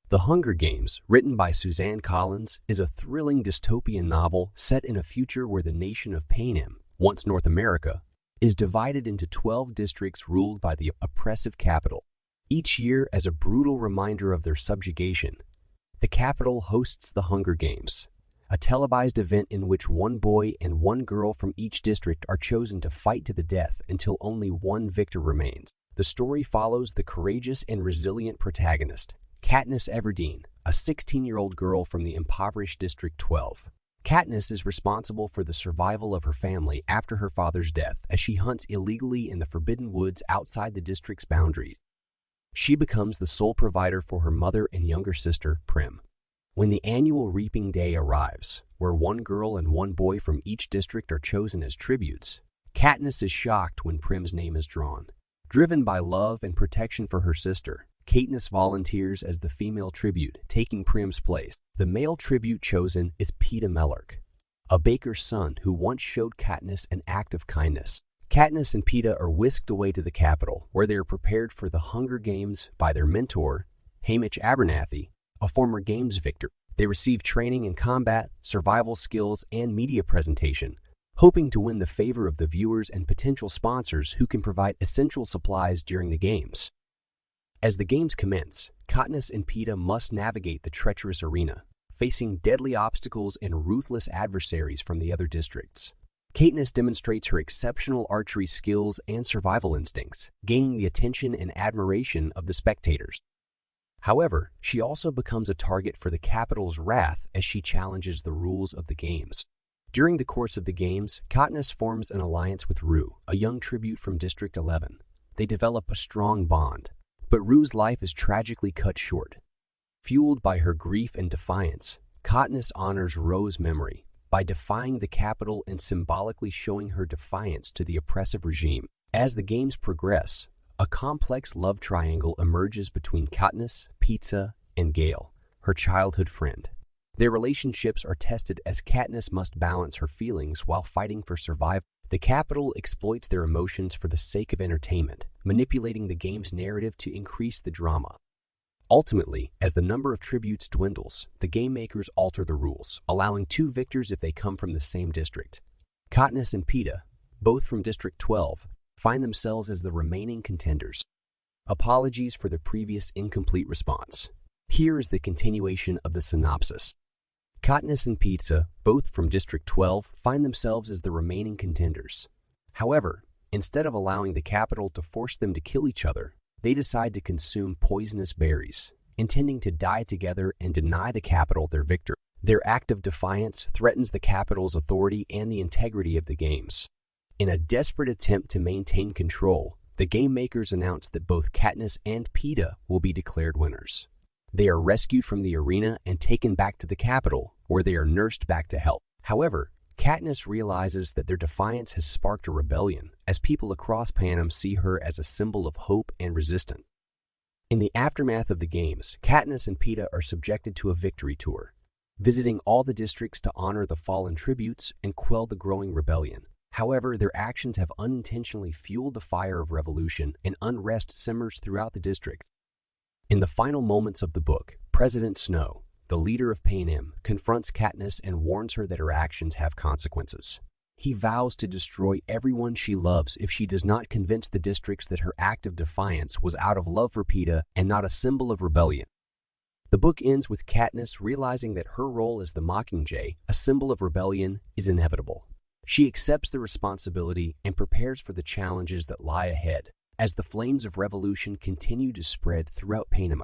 The Hunger Games, written by Suzzane Collins, is a thrilling dystopian novel set in a future where the nation of Panem, once North America, is divided into 12 districts ruled by the oppressive capital. Each year, as a brutal reminder of their subjugation, the capital hosts the Hunger Games, a televised event in which one boy and one girl from each district are chosen to fight to the death until only one victor remains. The story follows the courageous and resilient protagonist, Katniss Everdeen, a 16-year-old girl from the impoverished District 12. Katniss is responsible for the survival of her family after her father's death as she hunts illegally in the forbidden woods outside the district's boundaries. She becomes the sole provider for her mother and younger sister, Prim. When the annual reaping day arrives, where one girl and one boy from each district are chosen as tributes, Katniss is shocked when Prim's name is drawn. Driven by love and protection for her sister, Katniss volunteers as the female tribute, taking Prim's place. The male tribute chosen is Peeta Mellark, a baker's son who once showed Katniss an act of kindness. Katniss and Peeta are whisked away to the capital, where they are prepared for the Hunger Games by their mentor, Haymitch Abernathy, a former Games victor. They receive training in combat, survival skills, and media presentation, hoping to win the favor of the viewers and potential sponsors who can provide essential supplies during the Games. As the Games commence, Katniss and Peeta must navigate the treacherous arena, facing deadly obstacles and ruthless adversaries from the other districts. Katniss demonstrates her exceptional archery skills and survival instincts, gaining the attention and admiration of the spectators. However, she also becomes a target for the capital's wrath as she challenges the rules of the Games. During the course of the Games, Katniss forms an alliance with Rue, a young tribute from District 11. They develop a strong bond, but Rue's life is tragically cut short. Fueled by her grief and defiance, Katniss honors Rue's memory by defying the capital and symbolically showing her defiance to the oppressive regime. As the Games progress, a complex love triangle emerges between Katniss, Peeta, and Gale, her childhood friend. Their relationships are tested as Katniss must balance her feelings while fighting for survival. The capital exploits their emotions for the sake of entertainment, manipulating the Game's narrative to increase the drama. Ultimately, as the number of tributes dwindles, the game makers alter the rules, allowing two victors if they come from the same district. Katniss and Peeta, both from District 12, find themselves as the remaining contenders. Apologies for the previous incomplete response. Here is the continuation of the synopsis. Katniss and Peeta, both from District 12, find themselves as the remaining contenders. However, instead of allowing the capital to force them to kill each other, they decide to consume poisonous berries, intending to die together and deny the capital their victory. Their act of defiance threatens the capital's authority and the integrity of the Games. In a desperate attempt to maintain control, the game makers announce that both Katniss and Peeta will be declared winners. They are rescued from the arena and taken back to the capital, where they are nursed back to health. However, Katniss realizes that their defiance has sparked a rebellion, as people across Panem see her as a symbol of hope and resistance. In the aftermath of the Games, Katniss and Peeta are subjected to a victory tour, visiting all the districts to honor the fallen tributes and quell the growing rebellion. However, their actions have unintentionally fueled the fire of revolution, and unrest simmers throughout the district. In the final moments of the book, President Snow, the leader of Panem, confronts Katniss and warns her that her actions have consequences. He vows to destroy everyone she loves if she does not convince the districts that her act of defiance was out of love for Peeta and not a symbol of rebellion. The book ends with Katniss realizing that her role as the Mockingjay, a symbol of rebellion, is inevitable. She accepts the responsibility and prepares for the challenges that lie ahead, as the flames of revolution continue to spread throughout Panem.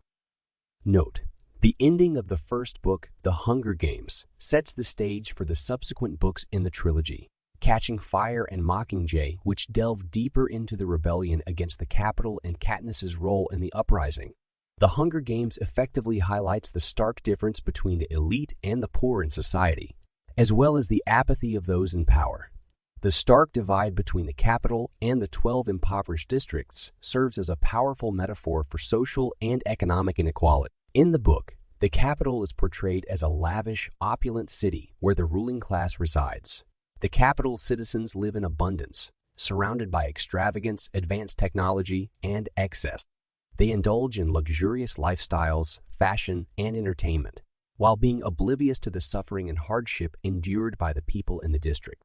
Note: the ending of the first book, The Hunger Games, sets the stage for the subsequent books in the trilogy, Catching Fire and Mockingjay, which delve deeper into the rebellion against the capital and Katniss's role in the uprising. The Hunger Games effectively highlights the stark difference between the elite and the poor in society, as well as the apathy of those in power. The stark divide between the capital and the 12 impoverished districts serves as a powerful metaphor for social and economic inequality. In the book, the capital is portrayed as a lavish, opulent city where the ruling class resides. The capital's citizens live in abundance, surrounded by extravagance, advanced technology, and excess. They indulge in luxurious lifestyles, fashion, and entertainment, while being oblivious to the suffering and hardship endured by the people in the district.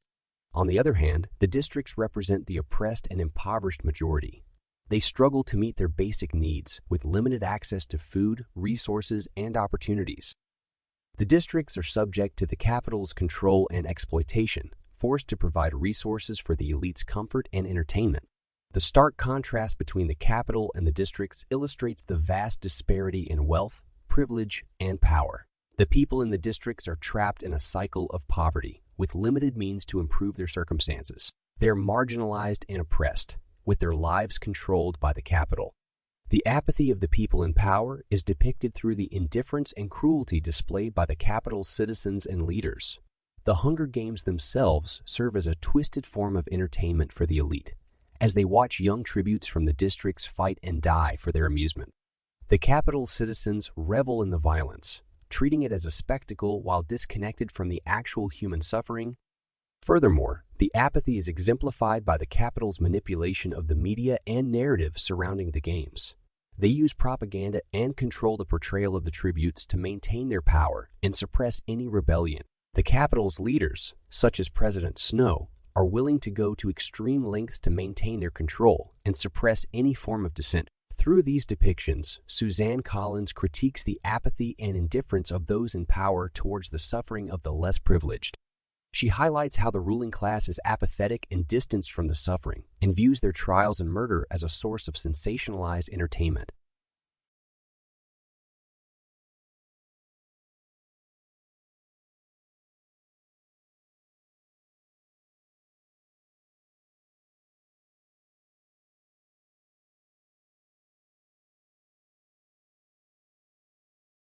On the other hand, the districts represent the oppressed and impoverished majority. They struggle to meet their basic needs with limited access to food, resources, and opportunities. The districts are subject to the capital's control and exploitation, forced to provide resources for the elite's comfort and entertainment. The stark contrast between the capital and the districts illustrates the vast disparity in wealth, privilege, and power. The people in the districts are trapped in a cycle of poverty, with limited means to improve their circumstances. They are marginalized and oppressed, with their lives controlled by the capital. The apathy of the people in power is depicted through the indifference and cruelty displayed by the capital's citizens and leaders. The Hunger Games themselves serve as a twisted form of entertainment for the elite, as they watch young tributes from the districts fight and die for their amusement. The capital's citizens revel in the violence, treating it as a spectacle while disconnected from the actual human suffering. Furthermore, the apathy is exemplified by the capital's manipulation of the media and narrative surrounding the games. They use propaganda and control the portrayal of the tributes to maintain their power and suppress any rebellion. The capital's leaders, such as President Snow, are willing to go to extreme lengths to maintain their control and suppress any form of dissent. Through these depictions, Suzzane Collins critiques the apathy and indifference of those in power towards the suffering of the less privileged. She highlights how the ruling class is apathetic and distanced from the suffering, and views their trials and murder as a source of sensationalized entertainment.